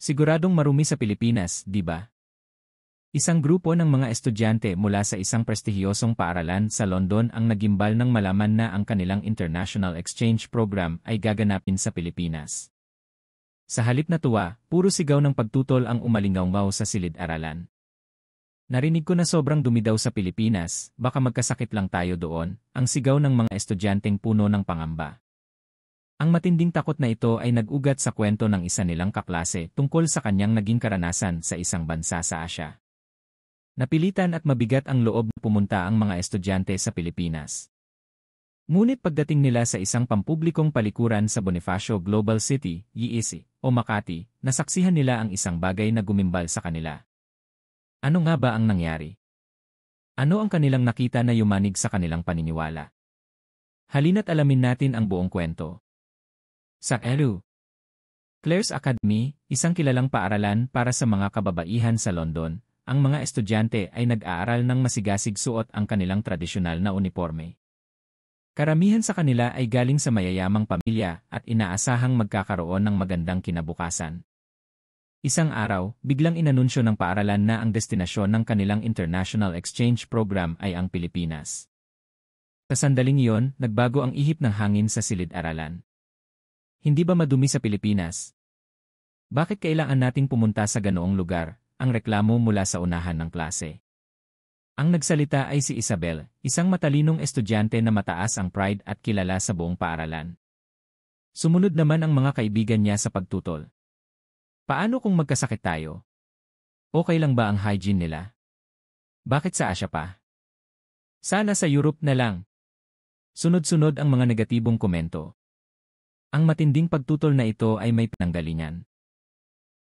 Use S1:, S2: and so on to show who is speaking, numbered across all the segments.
S1: Siguradong marumi sa Pilipinas, di ba? Isang grupo ng mga estudyante mula sa isang prestihiyosong paaralan sa London ang nagimbal ng malaman na ang kanilang international exchange program ay gaganapin sa Pilipinas. Sa halip na tuwa, puro sigaw ng pagtutol ang umalingaw-ngaw sa silid-aralan. Narinig ko na sobrang dumi daw sa Pilipinas, baka magkasakit lang tayo doon, ang sigaw ng mga estudyanteng puno ng pangamba. Ang matinding takot na ito ay nag-ugat sa kwento ng isa nilang kaklase tungkol sa kanyang naging karanasan sa isang bansa sa Asya. Napilitan at mabigat ang loob na pumunta ang mga estudyante sa Pilipinas. Ngunit pagdating nila sa isang pampublikong palikuran sa Bonifacio Global City, GEC, o Makati, nasaksihan nila ang isang bagay na gumimbal sa kanila. Ano nga ba ang nangyari? Ano ang kanilang nakita na yumanig sa kanilang paniniwala? Halina't alamin natin ang buong kwento. Sa Claire's Academy, isang kilalang paaralan para sa mga kababaihan sa London, ang mga estudyante ay nag-aaral ng masigasig suot ang kanilang tradisyonal na uniforme. Karamihan sa kanila ay galing sa mayayamang pamilya at inaasahang magkakaroon ng magandang kinabukasan. Isang araw, biglang inanunsyo ng paaralan na ang destinasyon ng kanilang international exchange program ay ang Pilipinas. Sa sandaling iyon, nagbago ang ihip ng hangin sa silid-aralan. Hindi ba madumi sa Pilipinas? Bakit kailangan nating pumunta sa ganoong lugar? Ang reklamo mula sa unahan ng klase. Ang nagsalita ay si Isabel, isang matalinong estudyante na mataas ang pride at kilala sa buong paaralan. Sumunod naman ang mga kaibigan niya sa pagtutol. Paano kung magkasakit tayo? Okay lang ba ang hygiene nila? Bakit sa Asya pa? Sana sa Europe na lang. Sunod-sunod ang mga negatibong komento. Ang matinding pagtutol na ito ay may pinanggalingan.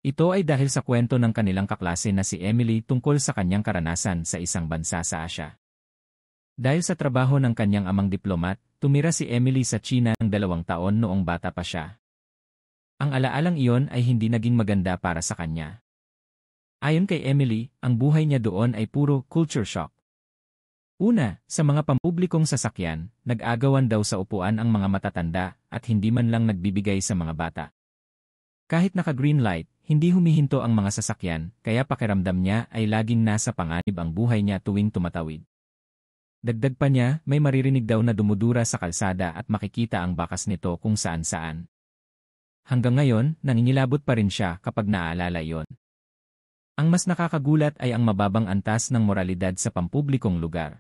S1: Ito ay dahil sa kwento ng kanilang kaklase na si Emily tungkol sa kanyang karanasan sa isang bansa sa Asya. Dahil sa trabaho ng kanyang amang diplomat, tumira si Emily sa China ng 2 taon noong bata pa siya. Ang alaalang iyon ay hindi naging maganda para sa kanya. Ayon kay Emily, ang buhay niya doon ay puro culture shock. Una, sa mga pampublikong sasakyan, nag-agawan daw sa upuan ang mga matatanda at hindi man lang nagbibigay sa mga bata. Kahit naka-green light, hindi humihinto ang mga sasakyan, kaya pakiramdam niya ay laging nasa panganib ang buhay niya tuwing tumatawid. Dagdag pa niya, may maririnig daw na dumudura sa kalsada at makikita ang bakas nito kung saan-saan. Hanggang ngayon, nangingilabot pa rin siya kapag naaalala iyon. Ang mas nakakagulat ay ang mababang antas ng moralidad sa pampublikong lugar.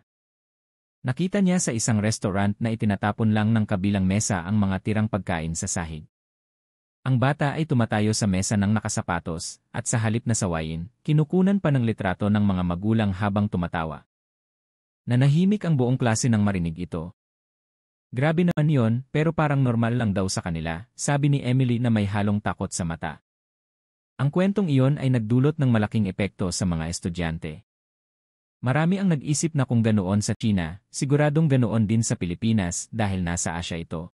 S1: Nakita niya sa isang restaurant na itinatapon lang ng kabilang mesa ang mga tirang pagkain sa sahig. Ang bata ay tumatayo sa mesa ng nakasapatos, at sa halip na sawayin, kinukunan pa ng litrato ng mga magulang habang tumatawa. Nanahimik ang buong klase nang marinig ito. Grabe naman yon, pero parang normal lang daw sa kanila, sabi ni Emily na may halong takot sa mata. Ang kwentong iyon ay nagdulot ng malaking epekto sa mga estudyante. Marami ang nag-isip na kung ganoon sa China, siguradong ganoon din sa Pilipinas dahil nasa Asya ito.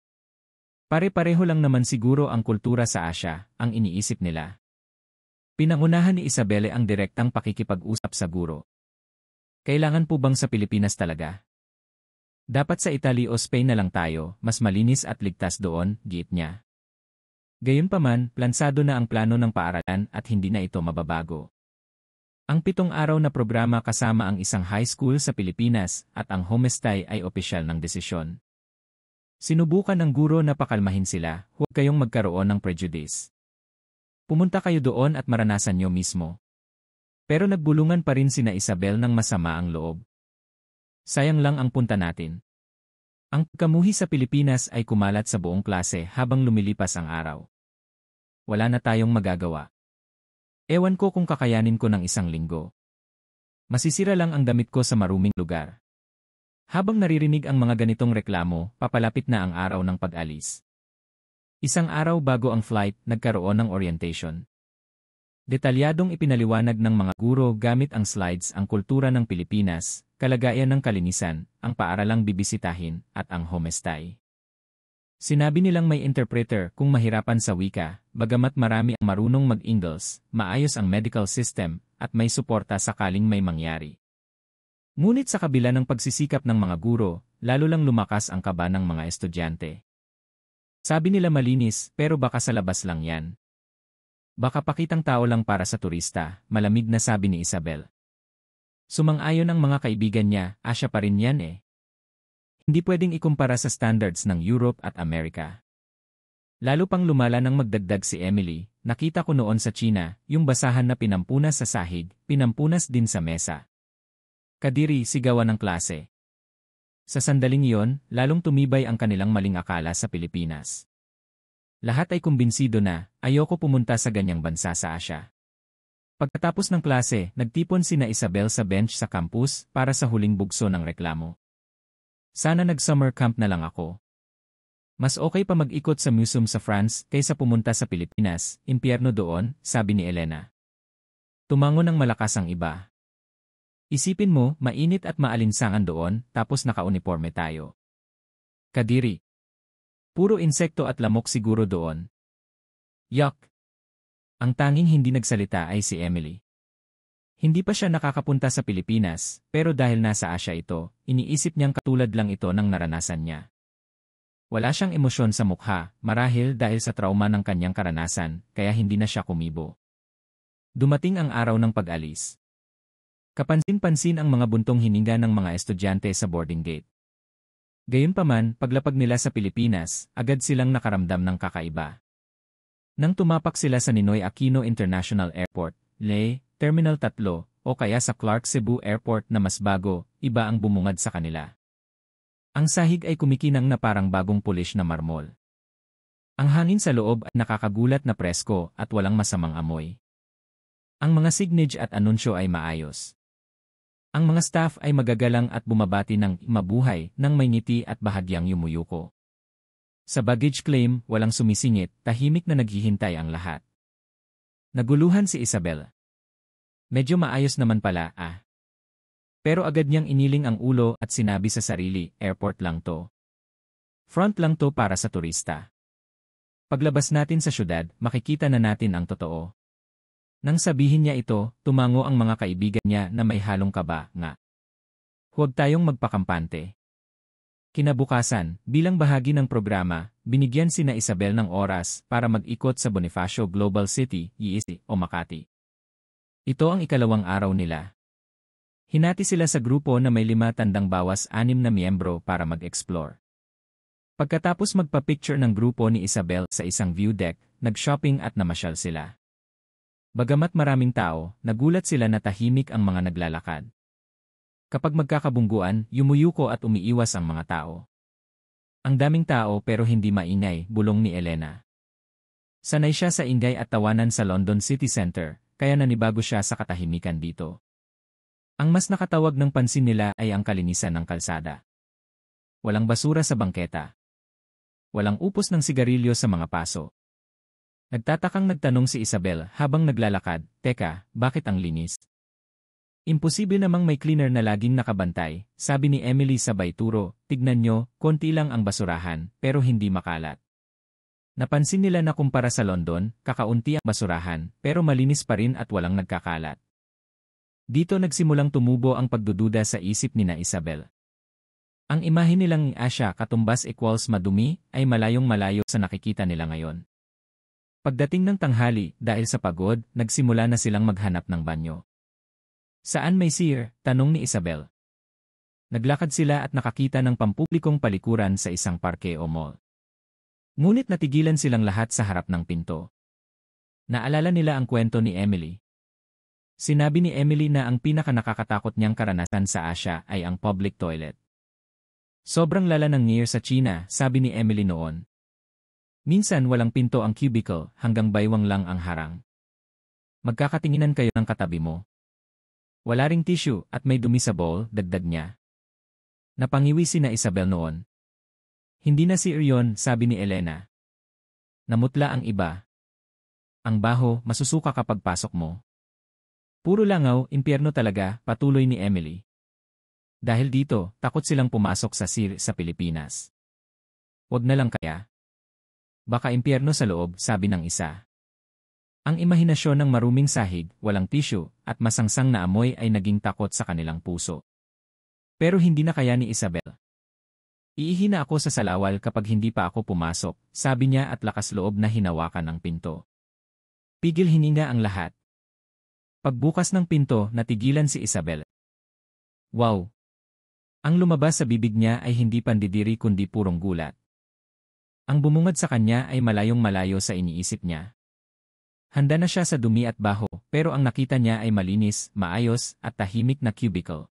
S1: Pare-pareho lang naman siguro ang kultura sa Asya, ang iniisip nila. Pinangunahan ni Isabelle ang direktang pakikipag-usap sa guro. Kailangan po bang sa Pilipinas talaga? Dapat sa Italy o Spain na lang tayo, mas malinis at ligtas doon, giit niya. Gayunpaman, plansado na ang plano ng paaralan at hindi na ito mababago. Ang 7 araw na programa kasama ang isang high school sa Pilipinas at ang homestay ay opisyal ng desisyon. Sinubukan ng guro na pakalmahin sila, huwag kayong magkaroon ng prejudice. Pumunta kayo doon at maranasan nyo mismo. Pero nagbulungan pa rin sina Isabel ng masama ang loob. Sayang lang ang punta natin. Ang pagkamuhi sa Pilipinas ay kumalat sa buong klase habang lumilipas ang araw. Wala na tayong magagawa. Ewan ko kung kakayanin ko ng 1 linggo. Masisira lang ang damit ko sa maruming lugar. Habang naririnig ang mga ganitong reklamo, papalapit na ang araw ng pag-alis. 1 araw bago ang flight, nagkaroon ng orientation. Detalyadong ipinaliwanag ng mga guro gamit ang slides ang kultura ng Pilipinas, kalagayan ng kalinisan, ang paaralang bibisitahin, at ang homestay. Sinabi nilang may interpreter kung mahirapan sa wika, bagamat marami ang marunong mag-Ingles, maayos ang medical system, at may suporta sakaling may mangyari. Ngunit sa kabila ng pagsisikap ng mga guro, lalo lang lumakas ang kaba ng mga estudyante. Sabi nila malinis, pero baka sa labas lang yan. Baka pakitang tao lang para sa turista, malamig na sabi ni Isabel. Sumang-ayon ang mga kaibigan niya, Asya pa rin yan eh. Hindi pwedeng ikumpara sa standards ng Europe at Amerika. Lalo pang lumala nang magdagdag si Emily, nakita ko noon sa China, yung basahan na pinampunas sa sahig, pinampunas din sa mesa. Kadiri, sigawan ng klase. Sa sandaling iyon, lalong tumibay ang kanilang maling akala sa Pilipinas. Lahat ay kumbinsido na, ayoko pumunta sa ganyang bansa sa Asya. Pagkatapos ng klase, nagtipon sina Isabel sa bench sa campus para sa huling bugso ng reklamo. Sana nag-summer camp na lang ako. Mas okay pa mag-ikot sa museum sa France kaysa pumunta sa Pilipinas, impyerno doon, sabi ni Elena. Tumango ng malakas ang iba. Isipin mo, mainit at maalinsangan doon, tapos naka-uniforme tayo. Kadiri. Puro insekto at lamok siguro doon. Yuck! Ang tanging hindi nagsalita ay si Emily. Hindi pa siya nakakapunta sa Pilipinas, pero dahil nasa Asya ito, iniisip niyang katulad lang ito ng naranasan niya. Wala siyang emosyon sa mukha, marahil dahil sa trauma ng kanyang karanasan, kaya hindi na siya kumibo. Dumating ang araw ng pag-alis. Kapansin-pansin ang mga buntong hininga ng mga estudyante sa boarding gate. Gayunpaman, paglapag nila sa Pilipinas, agad silang nakaramdam ng kakaiba. Nang tumapak sila sa Ninoy Aquino International Airport, Terminal 3, o kaya sa Clark Cebu Airport na mas bago, iba ang bumungad sa kanila. Ang sahig ay kumikinang na parang bagong pulish na marmol. Ang hangin sa loob ay nakakagulat na presko at walang masamang amoy. Ang mga signage at anunsyo ay maayos. Ang mga staff ay magagalang at bumabati ng mabuhay nang may ngiti at bahagyang yumuyuko. Sa baggage claim, walang sumisingit, tahimik na naghihintay ang lahat. Naguluhan si Isabel. Medyo maayos naman pala, ah. Pero agad niyang iniling ang ulo at sinabi sa sarili, airport lang to. Front lang to para sa turista. Paglabas natin sa syudad, makikita na natin ang totoo. Nang sabihin niya ito, tumango ang mga kaibigan niya na may halong kaba, nga. Huwag tayong magpakampante. Kinabukasan, bilang bahagi ng programa, binigyan sina Isabel ng oras para mag-ikot sa Bonifacio Global City, EEC, o Makati. Ito ang ikalawang araw nila. Hinati sila sa grupo na may 5 tandang bawas 6 na miyembro para mag-explore. Pagkatapos magpa-picture ng grupo ni Isabel sa isang view deck, nag-shopping at namasyal sila. Bagamat maraming tao, nagulat sila na tahimik ang mga naglalakad. Kapag magkakabungguan, yumuyuko at umiiwas ang mga tao. Ang daming tao pero hindi maingay, bulong ni Elena. Sanay siya sa ingay at tawanan sa London City Center, kaya nanibago siya sa katahimikan dito. Ang mas nakatawag ng pansin nila ay ang kalinisan ng kalsada. Walang basura sa bangketa. Walang upos ng sigarilyo sa mga paso. Nagtatakang nagtanong si Isabel habang naglalakad, teka, bakit ang linis? Imposible namang may cleaner na laging nakabantay, sabi ni Emily sabay turo, tignan nyo, konti lang ang basurahan, pero hindi makalat. Napansin nila na kumpara sa London, kakaunti ang basurahan, pero malinis pa rin at walang nagkakalat. Dito nagsimulang tumubo ang pagdududa sa isip ni na Isabel. Ang imahe nilang Asya katumbas equals madumi ay malayong-malayo sa nakikita nila ngayon. Pagdating ng tanghali, dahil sa pagod, nagsimula na silang maghanap ng banyo. Saan may CR? Tanong ni Isabel. Naglakad sila at nakakita ng pampublikong palikuran sa isang parke o mall. Ngunit natigilan silang lahat sa harap ng pinto. Naalala nila ang kwento ni Emily. Sinabi ni Emily na ang pinakanakakatakot niyang karanasan sa Asya ay ang public toilet. Sobrang lala ng ngiyer sa China, sabi ni Emily noon. Minsan walang pinto ang cubicle, hanggang baywang lang ang harang. Magkakatinginan kayo ng katabi mo. Wala ring tissue at may dumi sa bowl, dagdag niya. Napangiwi si na Isabel noon. Hindi na si Irion, sabi ni Elena. Namutla ang iba. Ang baho, masusuka kapag pasok mo. Puro langaw, impyerno talaga, patuloy ni Emily. Dahil dito, takot silang pumasok sa CIR sa Pilipinas. Wag na lang kaya. Baka impyerno sa loob, sabi ng isa. Ang imahinasyon ng maruming sahig, walang tissue, at masangsang na amoy ay naging takot sa kanilang puso. Pero hindi na kaya ni Isabel. Iihi na ako sa salawal kapag hindi pa ako pumasok, sabi niya at lakas loob na hinawakan ang pinto. Pigil hininga ang lahat. Pagbukas ng pinto, natigilan si Isabel. Wow! Ang lumabas sa bibig niya ay hindi pandidiri kundi purong gulat. Ang bumungad sa kanya ay malayong malayo sa iniisip niya. Handa na siya sa dumi at baho, pero ang nakita niya ay malinis, maayos, at tahimik na cubicle.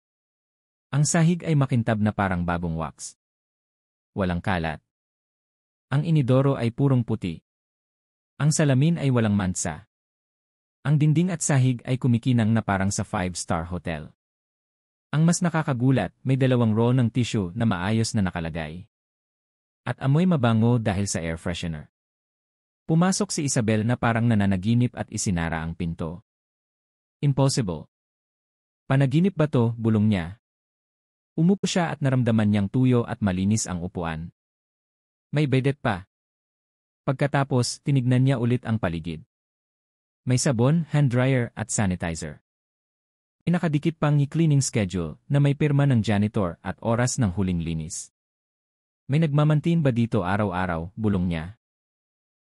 S1: Ang sahig ay makintab na parang bagong wax. Walang kalat. Ang inidoro ay purong puti. Ang salamin ay walang mansa. Ang dinding at sahig ay kumikinang na parang sa 5-star hotel. Ang mas nakakagulat, may 2 roll ng tissue na maayos na nakalagay. At amoy mabango dahil sa air freshener. Pumasok si Isabel na parang nananaginip at isinara ang pinto. Impossible. Panaginip ba to, bulong niya. Umupo siya at naramdaman niyang tuyo at malinis ang upuan. May bidet pa. Pagkatapos, tinignan niya ulit ang paligid. May sabon, hand dryer at sanitizer. Pinakadikit pang cleaning schedule na may pirma ng janitor at oras ng huling linis. May nagmamantin ba dito araw-araw, bulong niya.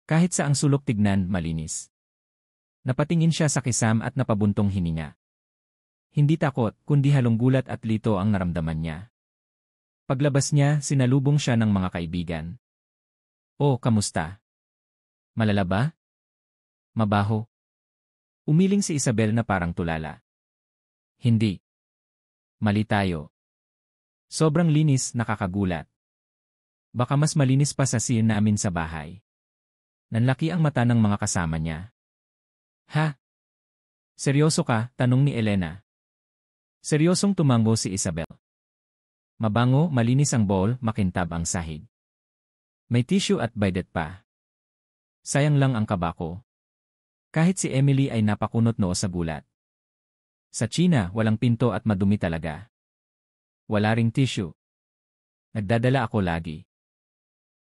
S1: Kahit sa ang sulok tignan, malinis. Napatingin siya sa kisam at napabuntong hininga. Hindi takot, kundi halong gulat at lito ang naramdaman niya. Paglabas niya, sinalubong siya ng mga kaibigan. Oh, kamusta? Malala ba? Mabaho? Umiling si Isabel na parang tulala. Hindi. Mali tayo. Sobrang linis, nakakagulat. Baka mas malinis pa sa scene namin sa bahay. Nanlaki ang mata ng mga kasama niya. Ha? Seryoso ka? Tanong ni Elena. Seryosong tumango si Isabel. Mabango, malinis ang bowl, makintab ang sahig. May tissue at bidet pa. Sayang lang ang kabako. Kahit si Emily ay napakunot noo sa gulat. Sa China, walang pinto at madumi talaga. Wala ring tissue. Nagdadala ako lagi.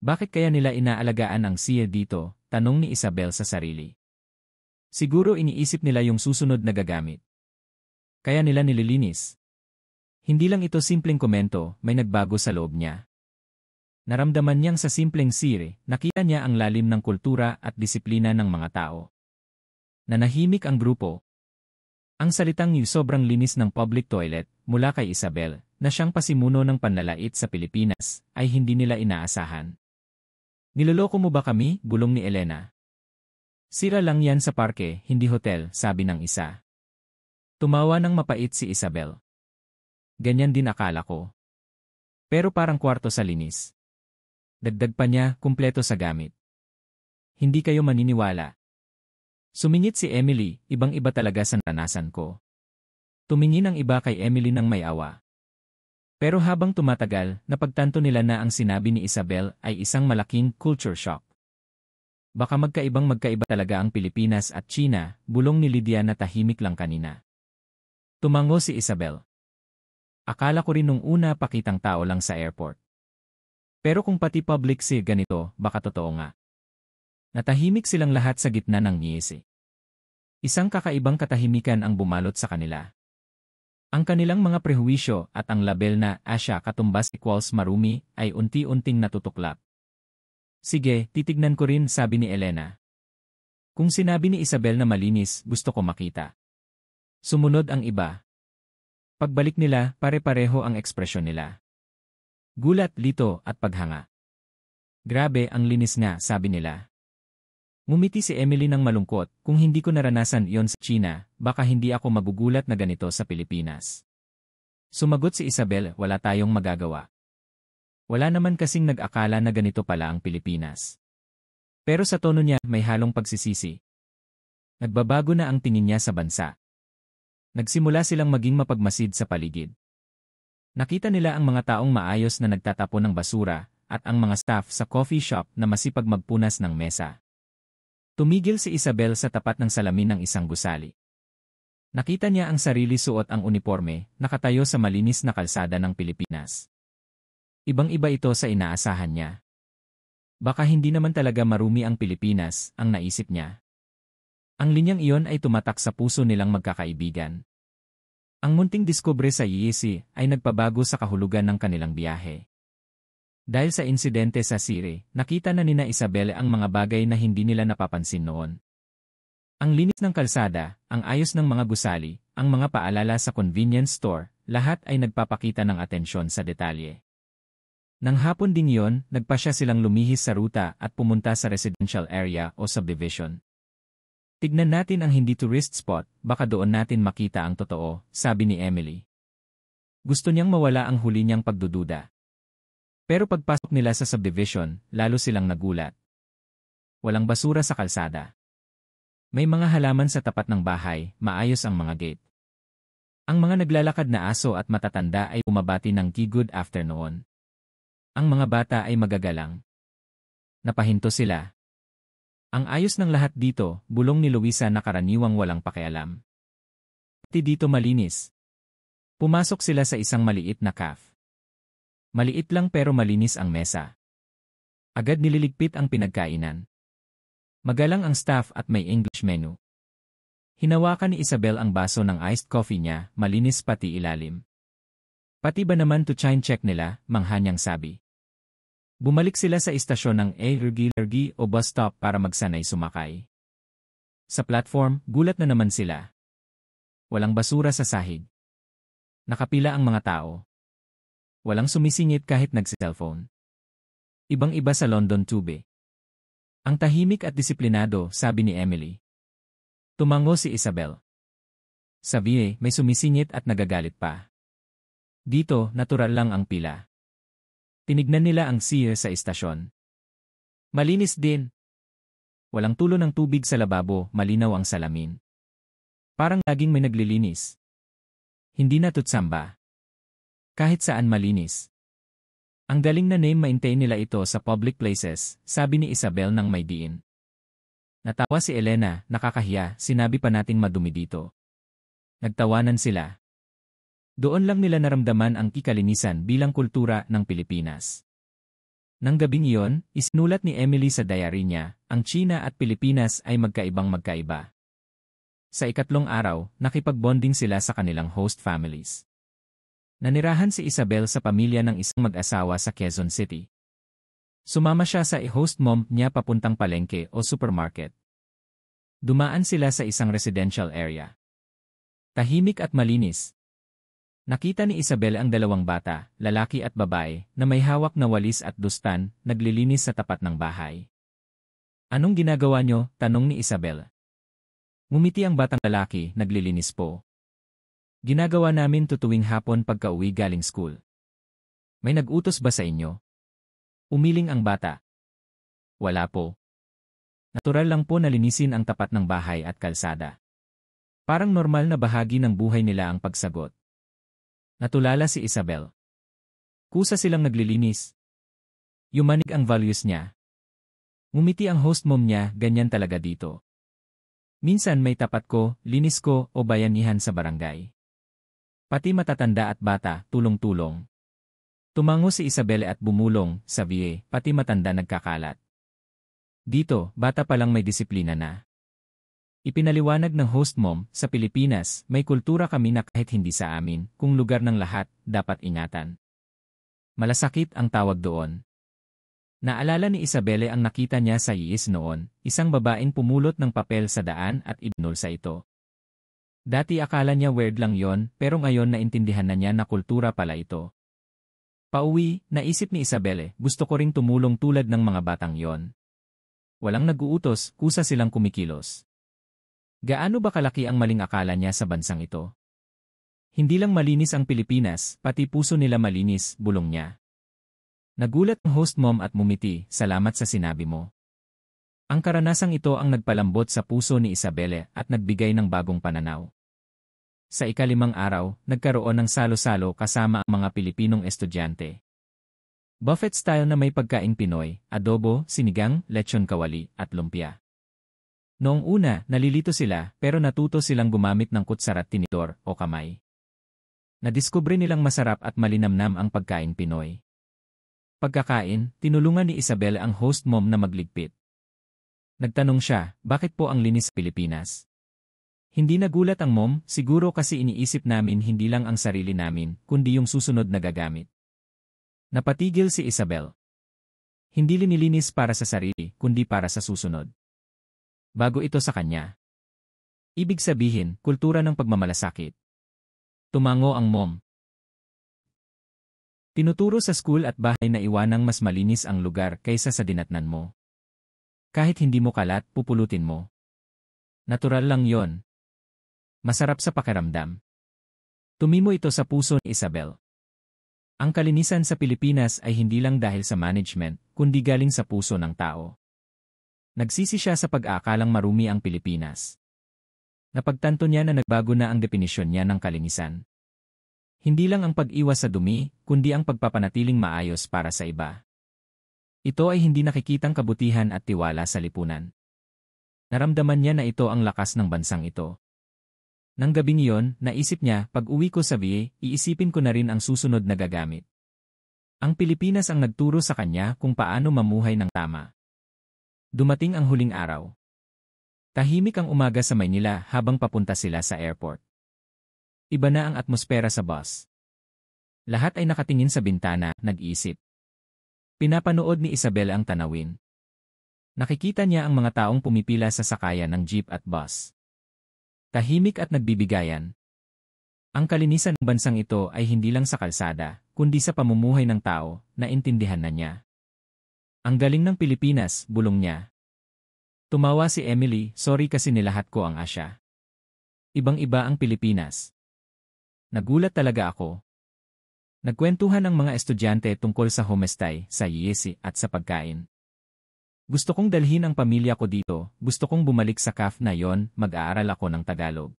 S1: Bakit kaya nila inaalagaan ang siya dito? Tanong ni Isabel sa sarili. Siguro iniisip nila yung susunod na gagamit. Kaya nila nililinis. Hindi lang ito simpleng komento, may nagbago sa loob niya. Naramdaman niyang sa simpleng siri, nakita niya ang lalim ng kultura at disiplina ng mga tao. Nanahimik ang grupo. Ang salitang yung sobrang linis ng public toilet mula kay Isabel, na siyang pasimuno ng panlalait sa Pilipinas, ay hindi nila inaasahan. Niloloko mo ba kami? Bulong ni Elena. Sira lang yan sa parke, hindi hotel, sabi ng isa. Tumawa ng mapait si Isabel. Ganyan din akala ko. Pero parang kwarto sa linis. Dagdag pa niya, kumpleto sa gamit. Hindi kayo maniniwala. Sumingit si Emily, ibang-iba talaga sa naranasan ko. Tumingin ang iba kay Emily ng may awa. Pero habang tumatagal, napagtanto nila na ang sinabi ni Isabel ay isang malaking culture shock. Baka magkaiba talaga ang Pilipinas at China, bulong ni Lydia na tahimik lang kanina. Tumango si Isabel. Akala ko rin nung una pakitang tao lang sa airport. Pero kung pati public si ganito, baka totoo nga. Natahimik silang lahat sa gitna ng ngisi. Isang kakaibang katahimikan ang bumalot sa kanila. Ang kanilang mga prehuwisyo at ang label na Asia katumbas equals marumi ay unti-unting natutuklap. Sige, titignan ko rin, sabi ni Elena. Kung sinabi ni Isabel na malinis, gusto ko makita. Sumunod ang iba. Pagbalik nila, pare-pareho ang ekspresyon nila. Gulat, lito, at paghanga. Grabe, ang linis nga, sabi nila. Ngumiti si Emily ng malungkot, kung hindi ko naranasan iyon sa China, baka hindi ako magugulat na ganito sa Pilipinas. Sumagot si Isabel, wala tayong magagawa. Wala naman kasing nag-akala na ganito pala ang Pilipinas. Pero sa tono niya, may halong pagsisisi. Nagbabago na ang tingin niya sa bansa. Nagsimula silang maging mapagmasid sa paligid. Nakita nila ang mga taong maayos na nagtatapon ng basura at ang mga staff sa coffee shop na masipag magpunas ng mesa. Tumigil si Isabel sa tapat ng salamin ng isang gusali. Nakita niya ang sarili suot ang uniforme, nakatayo sa malinis na kalsada ng Pilipinas. Ibang-iba ito sa inaasahan niya. Baka hindi naman talaga marumi ang Pilipinas, ang naisip niya. Ang linyang iyon ay tumatak sa puso nilang magkakaibigan. Ang munting diskubre sa Yisi ay nagpabago sa kahulugan ng kanilang biyahe. Dahil sa insidente sa Siri, nakita na nina Isabel ang mga bagay na hindi nila napapansin noon. Ang linis ng kalsada, ang ayos ng mga gusali, ang mga paalala sa convenience store, lahat ay nagpapakita ng atensyon sa detalye. Nang hapon ding yon, nagpasya silang lumihis sa ruta at pumunta sa residential area o subdivision. Tignan natin ang hindi tourist spot, baka doon natin makita ang totoo, sabi ni Emily. Gusto niyang mawala ang huli niyang pagdududa. Pero pagpasok nila sa subdivision, lalo silang nagulat. Walang basura sa kalsada. May mga halaman sa tapat ng bahay, maayos ang mga gate. Ang mga naglalakad na aso at matatanda ay umabati ng good afternoon. Ang mga bata ay magagalang. Napahinto sila. Ang ayos ng lahat dito, bulong ni Luisa na karaniwang walang pakialam. Pati dito malinis. Pumasok sila sa isang maliit na cafe. Maliit lang pero malinis ang mesa. Agad nililigpit ang pinagkainan. Magalang ang staff at may English menu. Hinawakan ni Isabel ang baso ng iced coffee niya, malinis pati ilalim. Pati ba naman to chine check nila, manghanyang sabi. Bumalik sila sa istasyon ng Ergi o bus stop para magsanay sumakay. Sa platform, gulat na naman sila. Walang basura sa sahig. Nakapila ang mga tao. Walang sumisingit kahit nagsi-cellphone. Ibang-iba sa London Tube. Ang tahimik at disiplinado, sabi ni Emily. Tumango si Isabel. Sa VA, may sumisingit at nagagalit pa. Dito, natural lang ang pila. Tinignan nila ang siya sa istasyon. Malinis din. Walang tulo ng tubig sa lababo, malinaw ang salamin. Parang laging may naglilinis. Hindi na tutsamba. Kahit saan malinis. Ang galing na name maintain nila ito sa public places, sabi ni Isabel nang may diin. Natawa si Elena, nakakahiya, sinabi pa nating madumi dito. Nagtawanan sila. Doon lang nila naramdaman ang kikalinisan bilang kultura ng Pilipinas. Nang gabing iyon, isinulat ni Emily sa diary niya, ang China at Pilipinas ay magkaibang magkaiba. Sa ikatlong araw, nakipagbonding sila sa kanilang host families. Nanirahan si Isabel sa pamilya ng isang mag-asawa sa Quezon City. Sumama siya sa host mom niya papuntang palengke o supermarket. Dumaan sila sa isang residential area. Tahimik at malinis. Nakita ni Isabel ang dalawang bata, lalaki at babae, na may hawak na walis at dustan, naglilinis sa tapat ng bahay. Anong ginagawa niyo? Tanong ni Isabel. Ngumiti ang batang lalaki, naglilinis po. Ginagawa namin tutuwing hapon pagka-uwi galing school. May nag-utos ba sa inyo? Umiling ang bata. Wala po. Natural lang po na linisin ang tapat ng bahay at kalsada. Parang normal na bahagi ng buhay nila ang pagsagot. Natulala si Isabel. Kusa silang naglilinis. Yumanig ang values niya. Ngumiti ang host mom niya, ganyan talaga dito. Minsan may tapat ko, linis ko, o bayanihan sa barangay. Pati matatanda at bata, tulong-tulong. Tumango si Isabel at bumulong, sa VA, pati matanda nagkakalat. Dito, bata pa lang may disiplina na. Ipinaliwanag ng host mom, sa Pilipinas, may kultura kami na kahit hindi sa amin, kung lugar ng lahat, dapat ingatan. Malasakit ang tawag doon. Naalala ni Isabelle ang nakita niya sa IIS noon, isang babaeng pumulot ng papel sa daan at ibinulsa ito. Dati akala niya weird lang yon, pero ngayon naintindihan na niya na kultura pala ito. Pauwi, naisip ni Isabelle, gusto ko ring tumulong tulad ng mga batang yon. Walang nag-uutos, kusa silang kumikilos. Gaano ba kalaki ang maling akala niya sa bansang ito? Hindi lang malinis ang Pilipinas, pati puso nila malinis, bulong niya. Nagulat ang host mom at mumiti, salamat sa sinabi mo. Ang karanasang ito ang nagpalambot sa puso ni Isabelle at nagbigay ng bagong pananaw. Sa ikalimang araw, nagkaroon ng salo-salo kasama ang mga Pilipinong estudyante. Buffet style na may pagkaing Pinoy, adobo, sinigang, lechon kawali, at lumpia. Noong una, nalilito sila pero natuto silang gumamit ng kutsara at tinidor o kamay. Nadiskubre nilang masarap at malinamnam ang pagkain Pinoy. Pagkakain, tinulungan ni Isabel ang host mom na magligpit. Nagtanong siya, bakit po ang linis sa Pilipinas? Hindi nagulat ang mom, siguro kasi iniisip namin hindi lang ang sarili namin, kundi yung susunod na gagamit. Napatigil si Isabel. Hindi linilinis para sa sarili, kundi para sa susunod. Bago ito sa kanya. Ibig sabihin, kultura ng pagmamalasakit. Tumango ang mom. Tinuturo sa school at bahay na iwanang mas malinis ang lugar kaysa sa dinatnan mo. Kahit hindi mo kalat, pupulutin mo. Natural lang yon. Masarap sa pakiramdam. Tumimo ito sa puso ni Isabel. Ang kalinisan sa Pilipinas ay hindi lang dahil sa management, kundi galing sa puso ng tao. Nagsisi siya sa pag-aakalang marumi ang Pilipinas. Napagtanto niya na nagbago na ang definisyon niya ng kalinisan. Hindi lang ang pag-iwas sa dumi, kundi ang pagpapanatiling maayos para sa iba. Ito ay hindi nakikitang kabutihan at tiwala sa lipunan. Naramdaman niya na ito ang lakas ng bansang ito. Nang gabing iyon, naisip niya, pag-uwi ko sa VA, iisipin ko na rin ang susunod na gagamit. Ang Pilipinas ang nagturo sa kanya kung paano mamuhay ng tama. Dumating ang huling araw. Tahimik ang umaga sa Maynila habang papunta sila sa airport. Iba na ang atmosfera sa bus. Lahat ay nakatingin sa bintana, nag-iisip. Pinapanood ni Isabel ang tanawin. Nakikita niya ang mga taong pumipila sa sakayan ng jeep at bus. Tahimik at nagbibigayan. Ang kalinisan ng bansang ito ay hindi lang sa kalsada, kundi sa pamumuhay ng tao, na intindihan na niya. Ang galing ng Pilipinas, bulong niya. Tumawa si Emily, sorry kasi nilahat ko ang Asya. Ibang-iba ang Pilipinas. Nagulat talaga ako. Nagkwentuhan ang mga estudyante tungkol sa homestay, sa yesi at sa pagkain. Gusto kong dalhin ang pamilya ko dito, gusto kong bumalik sa CAF na yon, mag-aaral ako ng Tagalog.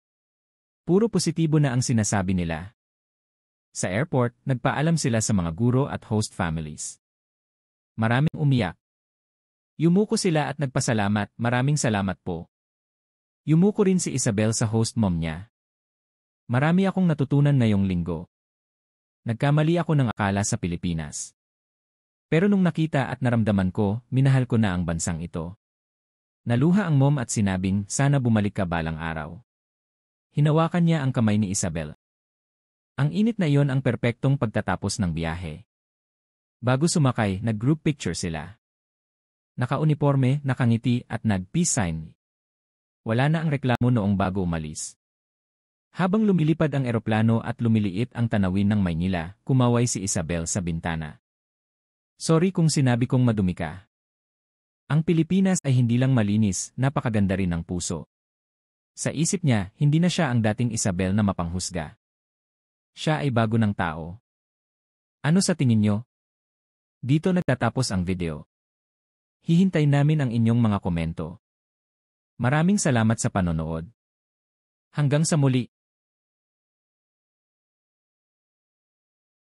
S1: Puro positibo na ang sinasabi nila. Sa airport, nagpaalam sila sa mga guro at host families. Maraming umiyak. Yumuko sila at nagpasalamat, maraming salamat po. Yumuko rin si Isabel sa host mom niya. Marami akong natutunan ngayong linggo. Nagkamali ako ng akala sa Pilipinas. Pero nung nakita at naramdaman ko, minahal ko na ang bansang ito. Naluha ang mom at sinabing, sana bumalik ka balang araw. Hinawakan niya ang kamay ni Isabel. Ang init na iyon ang perpektong pagtatapos ng biyahe. Bago sumakay, nag-group picture sila. Naka-uniforme, nakangiti at nag-peace sign. Wala na ang reklamo noong bago umalis. Habang lumilipad ang eroplano at lumiliit ang tanawin ng Maynila, kumaway si Isabel sa bintana. Sorry kung sinabi kong madumi ka. Ang Pilipinas ay hindi lang malinis, napakaganda rin ng puso. Sa isip niya, hindi na siya ang dating Isabel na mapanghusga. Siya ay bago ng tao. Ano sa tingin nyo? Dito nagtatapos ang video. Hihintay namin ang inyong mga komento. Maraming salamat sa panonood. Hanggang sa muli.